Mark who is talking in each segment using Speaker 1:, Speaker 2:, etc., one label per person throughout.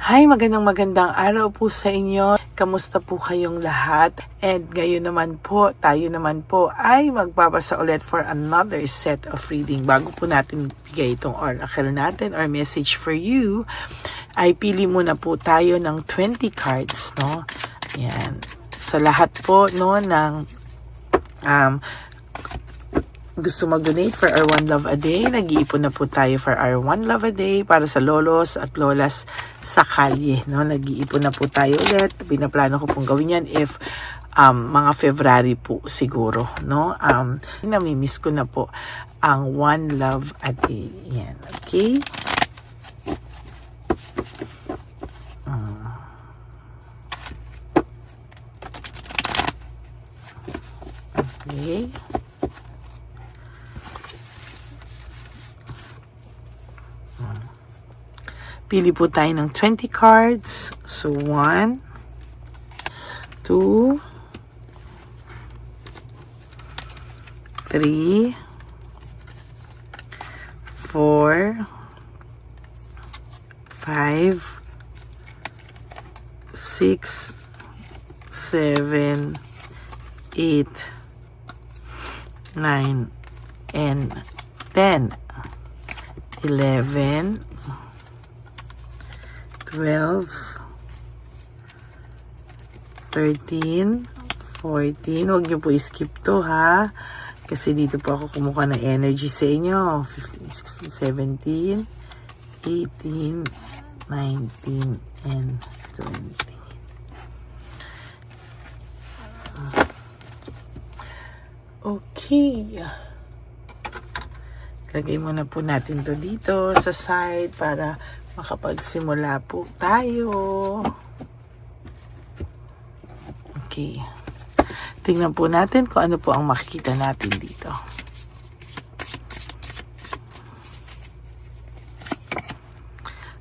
Speaker 1: Hi, magandang araw po sa inyo. Kamusta po kayong lahat? And ngayon naman po, tayo naman po ay magbabasa ulit for another set of reading. Bago po natin bigay itong oracle natin or message for you, ay pili muna po tayo ng 20 cards, no? Yan. Sa lahat po, no, ng gusto mag-donate for our One Love a Day, nag-iipon na po tayo for our One Love a Day para sa lolos at lolas sa kalye, no? Nag-iipon na po tayo ulit. Pinaplano ko pong gawin yan if mga February po siguro, no? Namimiss ko na po ang One Love a Day. Yan, okay? Okay. Pili po tayo ng 20 cards. So, 1, 2, 3, 4, 5, 6, 7, 8, 9, and 10, 11, 12, 13, 14. Huwag niyo po skip to, ha? Kasi dito po ako kumuha ng energy sa inyo. 15, 16, 17, 18, 19, and 20. Okay. Lagay muna po natin to dito sa side para makapagsimula po tayo. Okay. Tingnan po natin kung ano po ang makikita natin dito.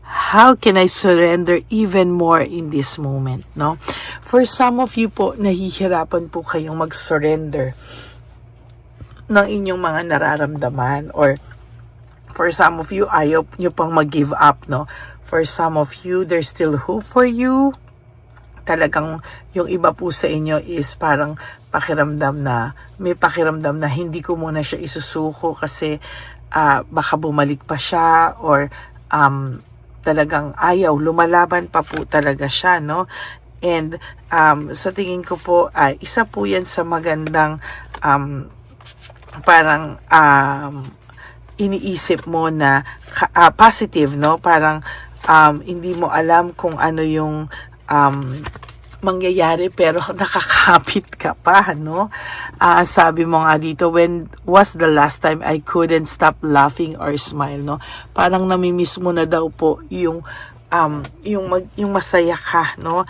Speaker 1: How can I surrender even more in this moment, no? For some of you po, nahihirapan po kayong mag-surrender ng inyong mga nararamdaman, or for some of you, ayaw nyo pang mag-give up, no? For some of you, there's still hope for you. Talagang yung iba po sa inyo is parang may pakiramdam na hindi ko muna siya isusuko kasi baka bumalik pa siya, or talagang ayaw, lumalaban pa po talaga siya, no? And sa tingin ko po, isa po yan sa magandang parang iniisip mo na positive, no? Parang hindi mo alam kung ano yung mangyayari, pero nakakapit ka pa, no? Sabi mo nga dito, when was the last time I couldn't stop laughing or smile, no? Parang namimiss mo na daw po yung masaya ka, no?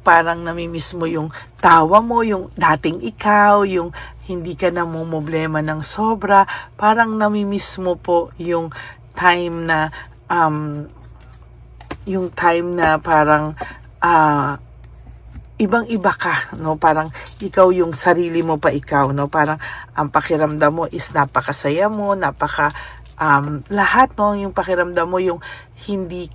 Speaker 1: Parang namimiss mo yung tawa mo, yung dating ikaw, yung hindi ka na problema ng sobra. Parang namimiss mo po yung time na parang ibang-iba ka, no? Parang ikaw yung sarili mo pa ikaw, no? Parang ang pakiramdam mo is napakasaya mo, lahat, no? Yung pakiramdam mo yung hindi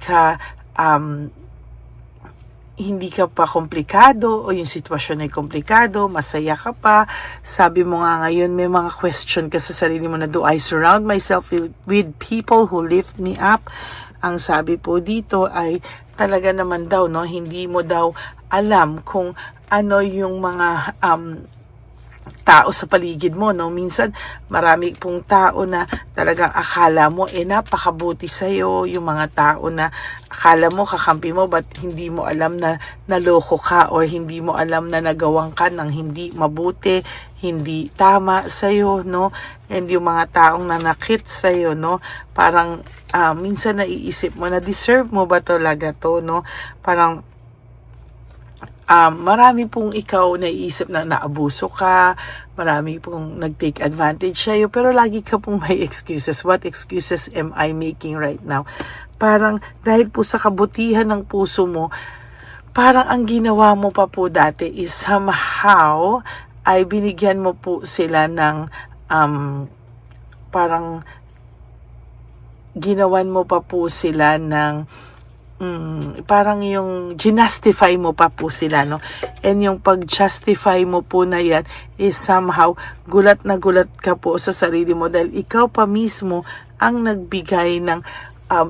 Speaker 1: ka pa komplikado, o yung sitwasyon ay komplikado, masaya ka pa. Sabi mo nga ngayon, may mga question ka sa sarili mo na, do I surround myself with people who lift me up? Ang sabi po dito ay talaga naman daw, no, hindi mo daw alam kung ano yung mga tao sa paligid mo, no? Minsan marami pong tao na talagang akala mo napakabuti sa'yo, yung mga tao na akala mo kakampi mo, but hindi mo alam na naloko ka, or hindi mo alam na nagawang ka ng hindi mabuti, hindi tama sa'yo, no? And yung mga taong nanakit sa'yo, no? Parang minsan naiisip mo na deserve mo ba talaga to, no? Parang marami pong ikaw naiisip na naabuso ka, marami pong nag-take advantage sa'yo, pero lagi ka pong may excuses. What excuses am I making right now? Parang dahil po sa kabutihan ng puso mo, parang ang ginawa mo pa po dati is somehow ay binigyan mo po sila ng parang ginawan mo pa po sila ng parang yung ginastify mo pa po sila, no? And yung pag-justify mo po na yan is somehow gulat na gulat ka po sa sarili mo dahil ikaw pa mismo ang nagbigay ng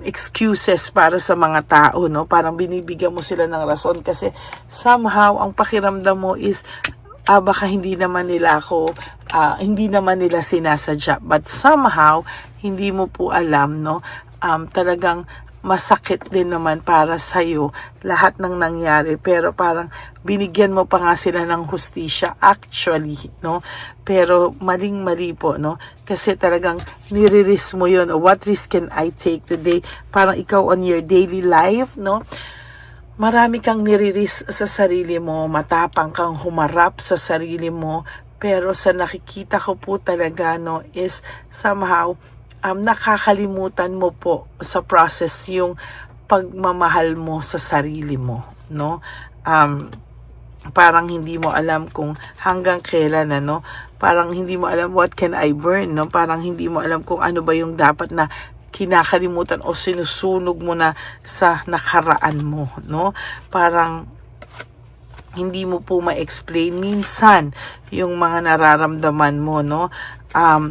Speaker 1: excuses para sa mga tao, no? Parang binibigyan mo sila ng rason kasi somehow ang pakiramdam mo is baka hindi naman nila sinasadya, but somehow hindi mo po alam, no? Talagang masakit din naman para sa'yo lahat ng nangyari, pero parang binigyan mo pa nga sila ng hustisya actually, no? Pero maling-mali po, no? Kasi talagang nire-risk mo yun. What risk can I take today? Parang ikaw on your daily life, no? Marami kang nire-risk sa sarili mo, matapang kang humarap sa sarili mo, pero sa nakikita ko po talaga, no, is somehow nakakalimutan mo po sa process yung pagmamahal mo sa sarili mo, no? Parang hindi mo alam kung hanggang kailan, no? Parang hindi mo alam what can I burn, no? Parang hindi mo alam kung ano ba yung dapat na kinakalimutan o sinusunog mo na sa nakaraan mo, no? Parang hindi mo po ma-explain minsan yung mga nararamdaman mo, no?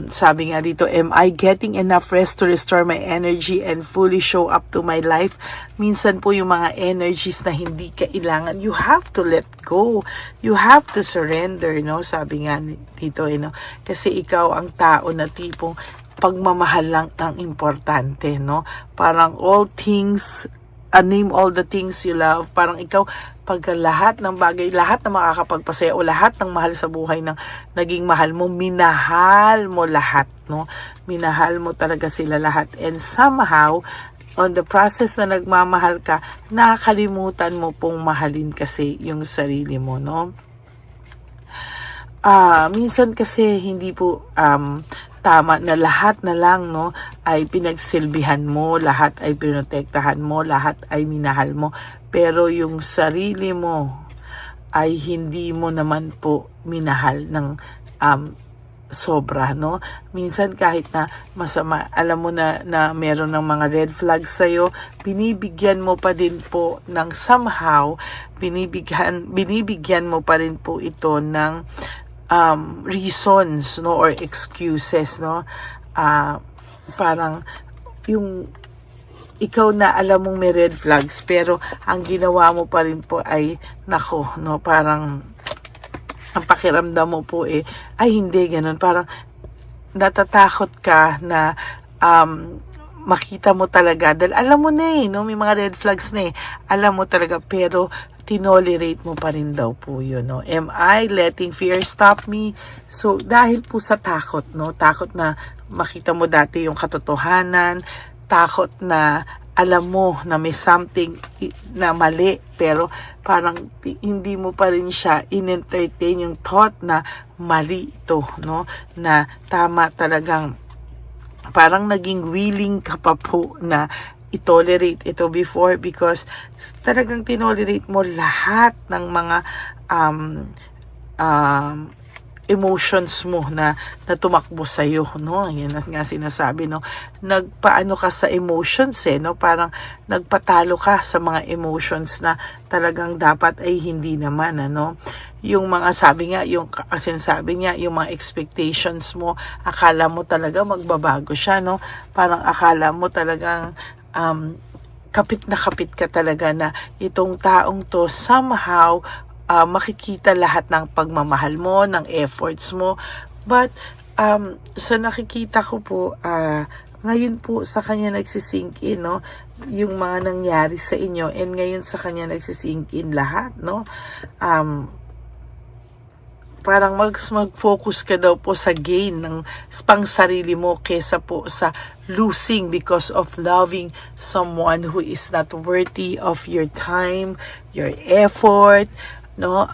Speaker 1: Sabi nga dito, am I getting enough rest to restore my energy and fully show up to my life? Minsan po yung mga energies na hindi kailangan, you have to let go. You have to surrender, no? Sabi nga dito, no? Kasi ikaw ang tao na tipong pagmamahal lang ang importante, no? Parang all things, name all the things you love. Parang ikaw, pag lahat ng bagay, lahat na makakapagpasaya o lahat ng mahal sa buhay ng naging mahal mo, minahal mo lahat, no? Minahal mo talaga sila lahat. And somehow, on the process na nagmamahal ka, nakakalimutan mo pong mahalin kasi yung sarili mo, no? Minsan kasi hindi po tama na lahat na lang, no, ay pinagsilbihan mo, lahat ay pinotektahan mo, lahat ay minahal mo, pero yung sarili mo ay hindi mo naman po minahal ng sobra, no? Minsan kahit na masama, alam mo na meron ng mga red flags sa'yo, binibigyan mo pa din po ng somehow, binibigyan mo pa rin po ito ng reasons, no, or excuses, no? Parang yung ikaw na alam mong may red flags, pero ang ginawa mo pa rin po ay nako, no, parang ang pakiramdam mo po ay hindi ganun, parang natatakot ka na makita mo talaga dahil alam mo na no, may mga red flags na alam mo talaga, pero tinolerate mo pa rin daw po yun, no? Am I letting fear stop me? So dahil po sa takot, no, takot na makita mo dati yung katotohanan, takot na alam mo na may something na mali, pero parang hindi mo pa rin siya in-entertain yung thought na mali ito, no? Na tama, talagang parang naging willing ka pa po na i-tolerate ito before because talagang tinolerate mo lahat ng mga emotions mo na tumakbo sa iyo, no? Yan nga sinasabi, no? Nagpaano ka sa emotions, no? Parang nagpatalo ka sa mga emotions na talagang dapat ay hindi naman, ano? Yung mga sabi nga, yung sinasabi niya, yung mga expectations mo, akala mo talaga magbabago siya, no? Parang akala mo talagang kapit na kapit ka talaga na itong taong to somehow makikita lahat ng pagmamahal mo, ng efforts mo. But sa nakikita ko po, ngayon po sa kanya nagsisink in, no? Yung mga nangyari sa inyo, and ngayon sa kanya nagsisink in lahat, no? Parang mag-focus ka daw po sa gain ng pang sarili mo kesa po sa losing because of loving someone who is not worthy of your time, your effort, no?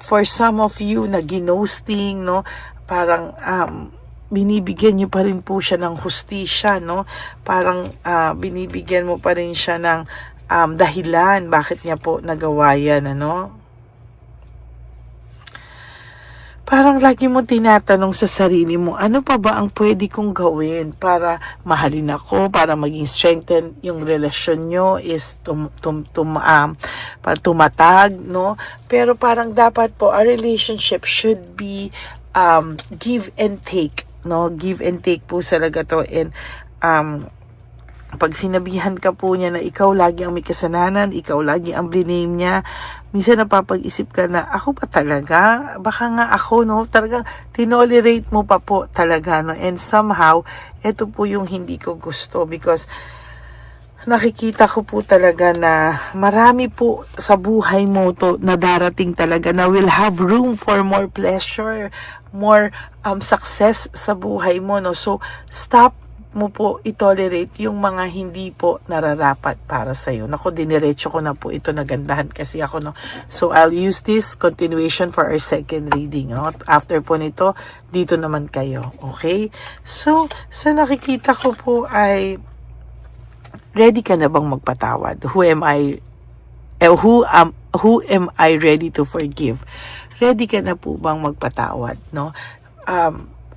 Speaker 1: For some of you na ginosting, no? Parang binibigyan niyo pa rin po siya ng hustisya, no? Parang binibigyan mo pa rin siya ng dahilan bakit niya po nagawa yan, ano? parang lagi mo tinatanong sa sarili mo, ano pa ba ang pwede kong gawin para mahalin ako, para maging strengthen yung relasyon nyo is para tumatag, no? Pero parang dapat po, our relationship should be give and take, no? Give and take po talaga to. And pag sinabihan ka po niya na ikaw lagi ang may kasalanan, ikaw lagi ang blame niya, minsan napapag-isip ka na, ako pa talaga? Baka nga ako, no? Talagang tinolerate mo pa po talaga, no? And somehow, ito po yung hindi ko gusto because nakikita ko po talaga na marami po sa buhay mo to na darating talaga na will have room for more pleasure, more success sa buhay mo, no? So, stop mo po i-tolerate yung mga hindi po nararapat para sa'yo. Naku, diniretso ko na po ito, nagandahan kasi ako, no? So, I'll use this continuation for our second reading, no? After po nito, dito naman kayo, okay? So, sa nakikita ko po ay, ready ka na bang magpatawad? Who am I ready to forgive? Ready ka na po bang magpatawad, no?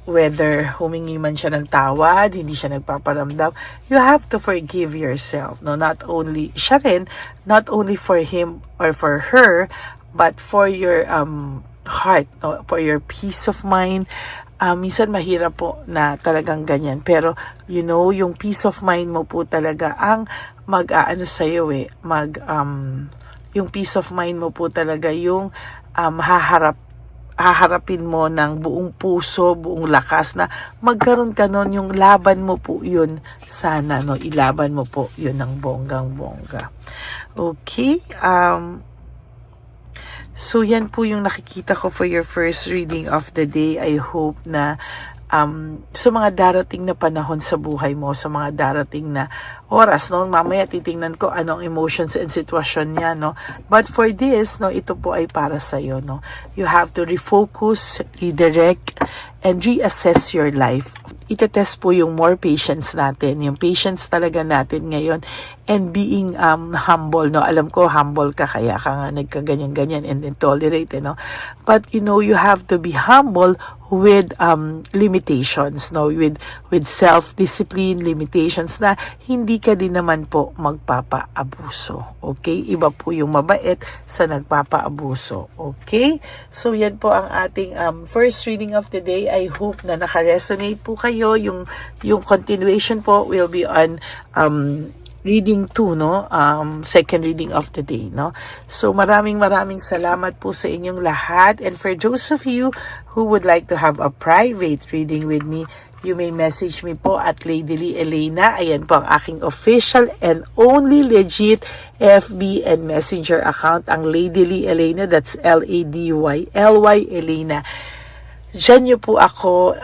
Speaker 1: Whether humingi man siya ng tawad, hindi siya nagpaparamdam, you have to forgive yourself, no? Not only siya rin, not only for him or for her, but for your heart, no? For your peace of mind. Minsan mahirap po na talagang ganyan, pero you know, yung peace of mind mo po talaga ang mag-aano sa'yo yung peace of mind mo po talaga yung haharapin mo ng buong puso, buong lakas na magkaroon ka nun, yung laban mo po yun sana, no? Ilaban mo po yun ng bonggang-bongga. Okay, so yan po yung nakikita ko for your first reading of the day. I hope na sa mga darating na panahon sa buhay mo, sa mga darating na oras, no? Mamaya titingnan ko anong emotions and sitwasyon niya, no? But for this, no, ito po ay para sa iyo, no? You have to refocus, redirect, and reassess your life. Itetest po yung more patience natin, yung patience talaga natin ngayon, and being humble, no? Alam ko humble ka kaya ka nga nagkaganyan-ganyan and tolerate, no? But you know, you have to be humble with limitations, no? With self-discipline, limitations na hindi ka din naman po magpapaabuso. Okay? Iba po yung mabait sa nagpapaabuso. Okay? So yan po ang ating first reading of the day. I hope na naka-resonate po kayo. Yung continuation po will be on reading 2, no? Second reading of the day, no? So maraming salamat po sa inyong lahat. And for those of you who would like to have a private reading with me, you may message me po at Lady Lee Elena. Ayan po ang aking official and only legit FB and Messenger account, ang Lady Lee Elena. That's LADYLY Elena. Diyan niyo po ako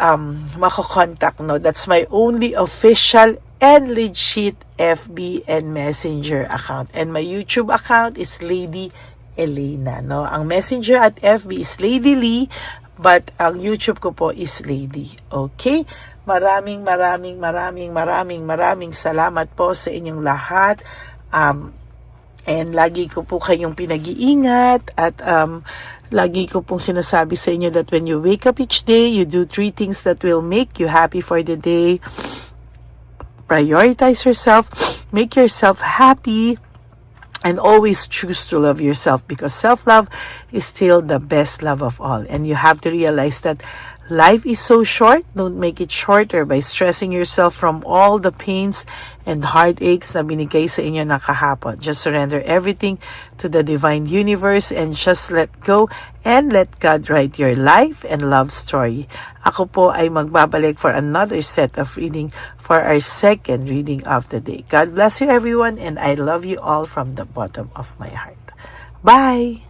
Speaker 1: makakontakt, no? That's my only official and legit FB and Messenger account. And my YouTube account is Lady Elena, no? Ang Messenger at FB is Lady Lee, but ang YouTube ko po is Lady. Okay? Maraming salamat po sa inyong lahat. And lagi ko po kayong pinag-iingat at lagi ko pong sinasabi sa inyo that when you wake up each day, you do 3 things that will make you happy for the day. Prioritize yourself, make yourself happy, and always choose to love yourself, because self-love is still the best love of all. And you have to realize that life is so short. Don't make it shorter by stressing yourself from all the pains and heartaches na binigay sa inyo na kahapon. Just surrender everything to the divine universe and just let go and let God write your life and love story. Ako po ay magbabalik for another set of reading for our second reading of the day. God bless you everyone, and I love you all from the bottom of my heart. Bye!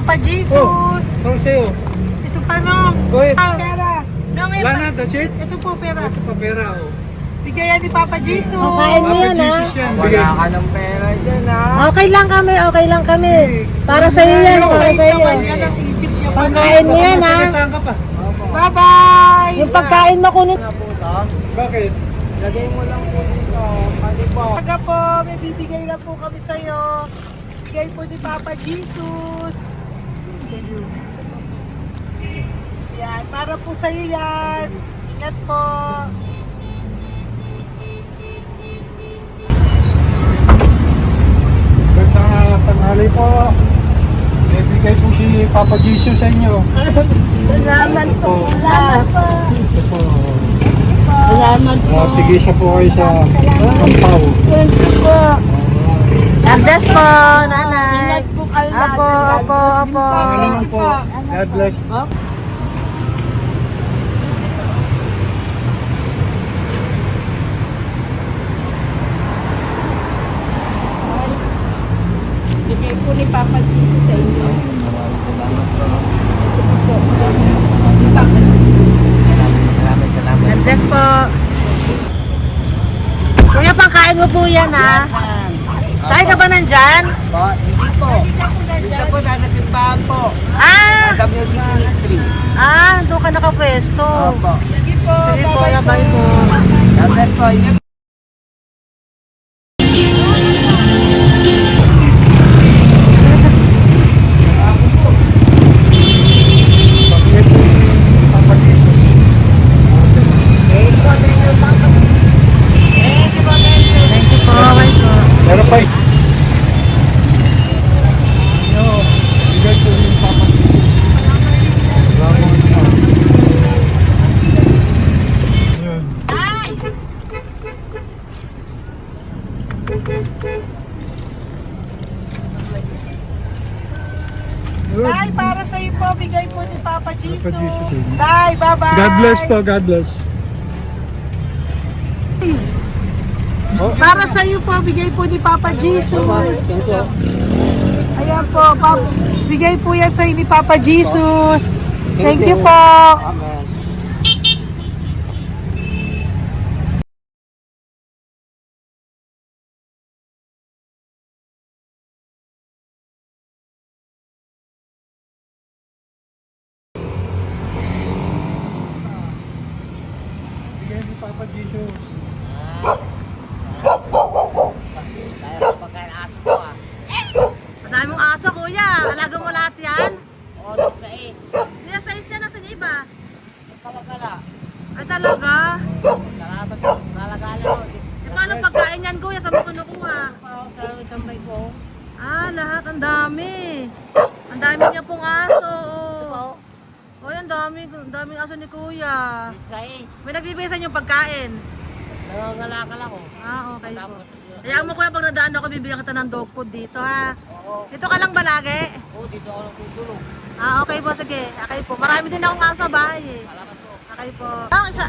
Speaker 1: Papa Jesus.
Speaker 2: Ano sa'yo?
Speaker 1: Ito pa nung.
Speaker 2: Wait.
Speaker 1: Pera.
Speaker 2: Wala na, that's it?
Speaker 1: Ito po pera.
Speaker 2: Ito pa pera, oh.
Speaker 1: Bigayan ni Papa Jesus.
Speaker 3: Pakain mo yan, ha?
Speaker 2: Wala ka na.
Speaker 3: Okay lang kami. Para sa iyo yan, para sa iyo.
Speaker 1: Yan ang isip niya.
Speaker 3: Pagkain mo yan, ha?
Speaker 2: Saan ka pa?
Speaker 1: Bye-bye.
Speaker 3: Yung pagkain mo kunin.
Speaker 2: Bakit?
Speaker 1: Taga po, may bibigay lang po kami sa'yo. Bigay po ni Papa Jesus. Yan, para po sa'yo yan. Ingat po.
Speaker 2: Ganda tanghali po. May bigay po si Papa Jesus sa inyo.
Speaker 3: Salamat po. Salamat po.
Speaker 2: Ito po.
Speaker 3: Salamat po.
Speaker 2: Tigisa po kayo sa Pampaw.
Speaker 3: Thank you po.
Speaker 1: God bless po, nanay. Apo.
Speaker 2: Salamat po. God bless.
Speaker 3: Bigay po ni Papa Jesus sa inyo.
Speaker 1: God bless po. Kuya, pangkain mo po yan, ha? Tayo ka ba nandyan?
Speaker 4: Hindi po. Dito po nanatimbahan po.
Speaker 1: Ah!
Speaker 4: Sa music ministry.
Speaker 1: Doon ka nakapwesto.
Speaker 4: Opo.
Speaker 1: Sige po, bye po.
Speaker 4: Dapat po, ingat.
Speaker 2: Papa Jesus.
Speaker 1: Thank you po, bye po.
Speaker 2: Meron pa eh. Bigay po yung Papa Jesus. Salamat po. Yun. Good.
Speaker 1: Tay, para sa iyo po, bigay po ni Papa Jesus.
Speaker 2: Papa Jesus, eh.
Speaker 1: Tay, bye-bye.
Speaker 2: God bless po, God bless.
Speaker 1: Para sa iyo po, bigay po ni Papa Jesus. Ayan po, bigay po yan sa iyo ni Papa Jesus. Thank you po.
Speaker 4: Amen.
Speaker 2: Bigay ni Papa Jesus.
Speaker 1: Madami mong aso, kuya. Alaga mo lahat yan.
Speaker 4: Oras na eh.
Speaker 1: Kaya sa isya, nasa niya iba.
Speaker 4: Kalagala.
Speaker 1: Ay talaga.
Speaker 4: Salamat po. Kalagala po.
Speaker 1: E paano pagkain yan, kuya? Saan mo kinukuha?
Speaker 4: Sa tambay ko.
Speaker 1: Lahat. Ang dami. Ang dami niya pong aso. Oy, ang daming aso ni kuya.
Speaker 4: Sais.
Speaker 1: May nagbibigay sa inyo pagkain.
Speaker 4: Nangangalakal ako.
Speaker 1: Okay po.
Speaker 4: Tapos,
Speaker 1: Kaya mo kuya, pag nadaan ako, bibigyan kita ng dog food dito, ha?
Speaker 4: oo.
Speaker 1: Dito ka lang ba lagi?
Speaker 4: Dito ako nagtutulog.
Speaker 1: Okay po, sige. Okay po. Marami din akong aso sa bahay, eh.
Speaker 4: Salamat po.
Speaker 1: Okay po. Isa.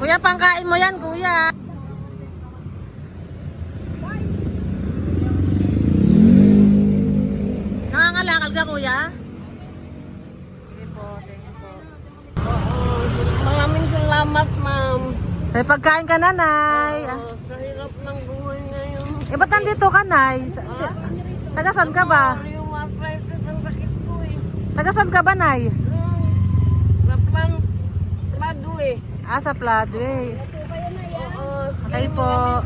Speaker 1: Kuya, pangkain mo yan, kuya. Nangangalakal ka, kuya? Sige po, thank you po.
Speaker 3: Maraming salamat, ma'am.
Speaker 1: May pagkain ka, nanay.
Speaker 3: Sa hirap ng buhay ngayon.
Speaker 1: Ba't nandito ka, nay? Tagasan ka ba?
Speaker 3: Yung arthritis ang sakit ko eh.
Speaker 1: Tagasan ka ba, nay?
Speaker 3: Sa plado eh.
Speaker 1: Sa Pladway.
Speaker 3: Oo.
Speaker 1: Okay po.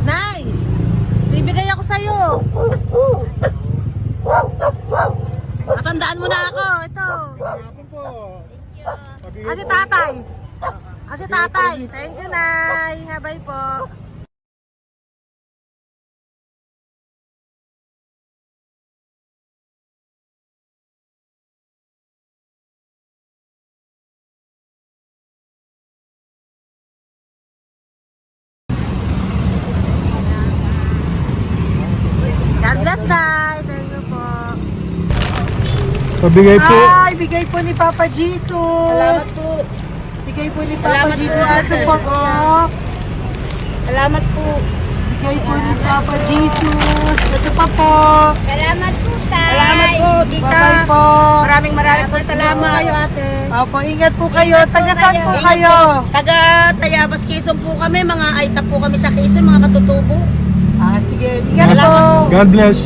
Speaker 1: Nay! Bibigay ako sa'yo. Matandaan mo na ako. Ito.
Speaker 2: Hapon po.
Speaker 1: Si tatay. Si tatay. Thank you, Nay. Habay po. God bless, Nay. Thank you po.
Speaker 2: Pabigay po.
Speaker 1: Bigay po ni Papa Jesus.
Speaker 3: Salamat po.
Speaker 1: Bigay po ni Papa
Speaker 3: Salamat po,
Speaker 1: Jesus. Ito
Speaker 3: ate.
Speaker 1: po, oh.
Speaker 3: Salamat po.
Speaker 1: Bigay po ni Papa Jesus. Ito pa po.
Speaker 5: Salamat po, tay.
Speaker 3: Salamat po, tita.
Speaker 1: Bye-bye po.
Speaker 3: Maraming po salamat. Kayo, ate.
Speaker 1: Opo, ingat po kayo. Taga saan po
Speaker 3: Ingat
Speaker 1: kayo?
Speaker 3: po. Taga Tayabas, Quezon po kami. Mga aita po kami sa Quezon, mga katutubo.
Speaker 1: Sige. Ingat po.
Speaker 3: Salamat
Speaker 2: God bless.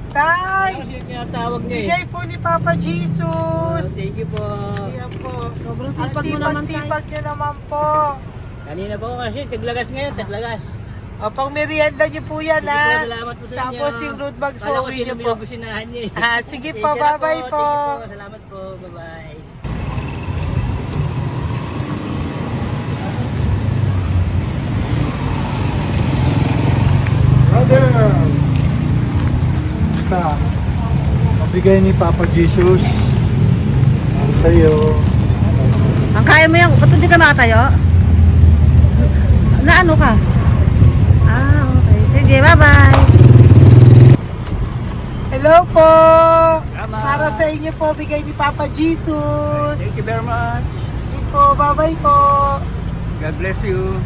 Speaker 1: Tay,
Speaker 4: Tinatawag niya eh.
Speaker 1: bigay po ni Papa Jesus.
Speaker 4: Thank you po.
Speaker 1: Ayan po.
Speaker 3: Sobrang
Speaker 1: Ang
Speaker 3: sipag mo naman, tay.
Speaker 1: sipag nyo naman po.
Speaker 4: Kanina po kasi, taglagas ngayon, taglagas.
Speaker 1: O, pang merienda nyo po yan,
Speaker 4: Sige po,
Speaker 1: ha?
Speaker 4: salamat po sa inyo.
Speaker 1: Tapos yung road bags po,
Speaker 4: Kala ko
Speaker 1: uwi
Speaker 4: sino
Speaker 1: nyo po.
Speaker 4: binubusinahan niya eh.
Speaker 1: Sige
Speaker 4: Sige
Speaker 1: po,
Speaker 4: na
Speaker 1: bye-bye po.
Speaker 4: Sige po, salamat po. Bye-bye.
Speaker 2: Brother! Basta, mabigay ni Papa Jesus ang sa'yo.
Speaker 3: Ang kaya mo yan, ba't hindi ka makatayo? Na ano ka? Okay. Sige, bye-bye.
Speaker 1: Hello po.
Speaker 4: Tama.
Speaker 1: Para sa inyo po, bigay ni Papa Jesus.
Speaker 4: Thank you very much.
Speaker 1: Sige po, bye-bye po.
Speaker 4: God bless you.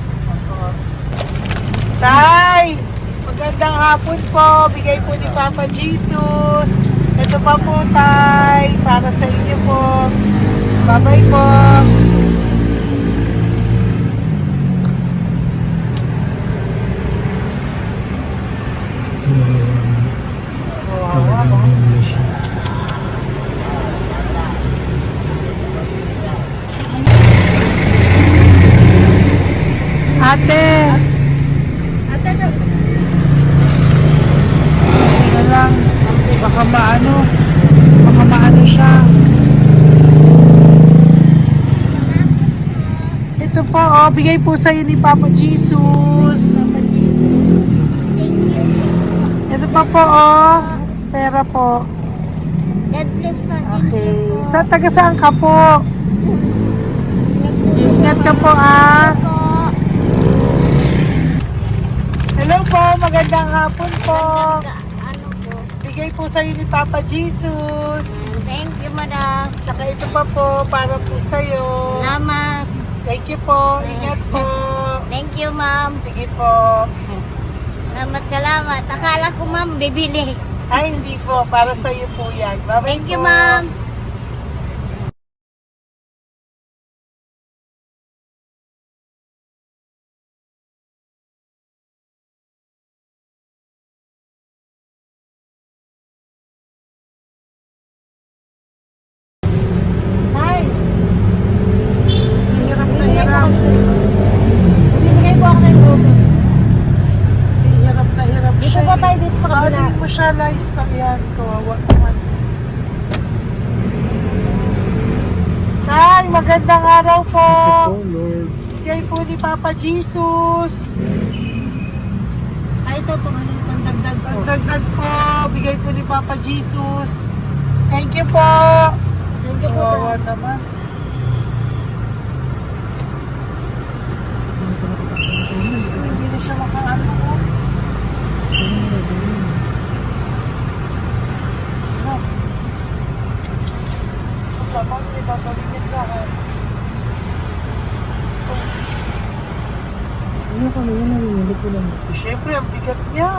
Speaker 1: Tay, magandang hapon po. Bigay po ni Papa Jesus. Ito pa po, Tay. Para sa inyo po. Bye-bye po. Ate. Ano lang, baka maano siya. Ito po, bigay po sa'yo ni Papa Jesus. Ito pa po, pera po.
Speaker 5: God bless po.
Speaker 1: Okay, taga saan ka po? Sige, ingat ka po, Hello po, magandang hapon po.
Speaker 5: Ano po?
Speaker 1: Bigay po sa'yo ni Papa Jesus.
Speaker 5: Thank you, madam.
Speaker 1: Tsaka ito pa po, para po sa'yo.
Speaker 5: Salamat.
Speaker 1: Thank you po, ingat po.
Speaker 5: Thank you, ma'am.
Speaker 1: Sige po.
Speaker 5: Salamat. Akala ko, ma'am, bibili.
Speaker 1: Ay, hindi po, para sa'yo po yan. Bye-bye
Speaker 5: Thank you,
Speaker 1: po.
Speaker 5: ma'am.
Speaker 1: Hirap na hirap.
Speaker 3: Bibigay po ako ng goso.
Speaker 1: Hirap na hirap
Speaker 3: Dito
Speaker 1: siya.
Speaker 3: ba tayo dito sa kabila?
Speaker 1: Hindi mo siya lies pa yan. Kawawa naman. Tay, magandang araw po.
Speaker 2: Oh Lord.
Speaker 1: Bigay po ni Papa Jesus.
Speaker 3: Ito po, ano, pandagdag po.
Speaker 1: Ang dagdag po, bigay po ni Papa Jesus. Thank you po.
Speaker 3: Thank you po.
Speaker 1: Kawawa naman. Diyos ko, hindi na siya makaano po. Dapat may tatalingin ka.
Speaker 3: Ano kami yun, narinig ko lang.
Speaker 1: Siyempre, ang bigat niya.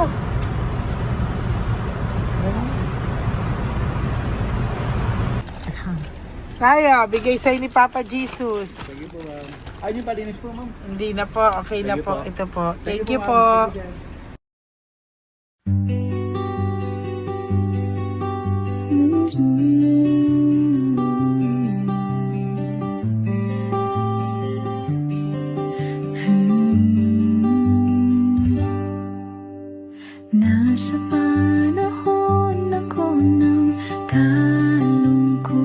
Speaker 1: Kaya, bigay sa'yo ni Papa Jesus.
Speaker 4: Sige po, ma'am. Ayun yung palinis po, ma'am.
Speaker 1: Hindi na po, okay na
Speaker 4: Sige
Speaker 1: po.
Speaker 4: po.
Speaker 1: Ito po. Thank you
Speaker 4: ma'am.
Speaker 1: po.
Speaker 4: Thank you, sir.
Speaker 6: Nasa panahon ako ng kalungkutan,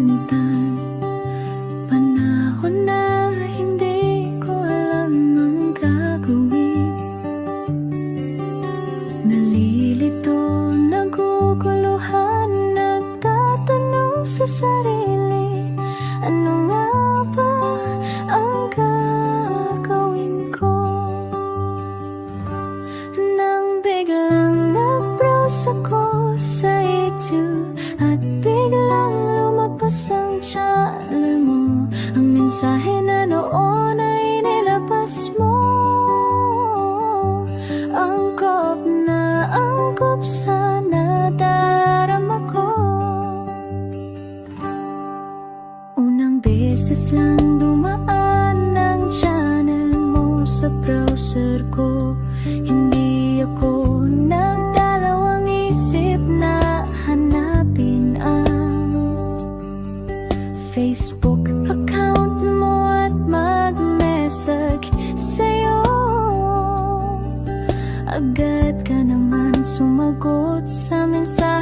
Speaker 6: panahon na hindi ko alam ang gagawin. sarili, ano nga ba ang gagawin ko? Nang biglang nag-browse ako sa YouTube at biglang lumabas ang channel mo, ang mensahe na noon ay nilabas mo. Angkop sa nadarama ko. Unang beses lang dumaan ang channel mo sa browser ko. Hindi ako nagdalawang isip na hanapin ang Facebook account mo at mag-message sa'yo. Agad ka naman sumagot sa mensahe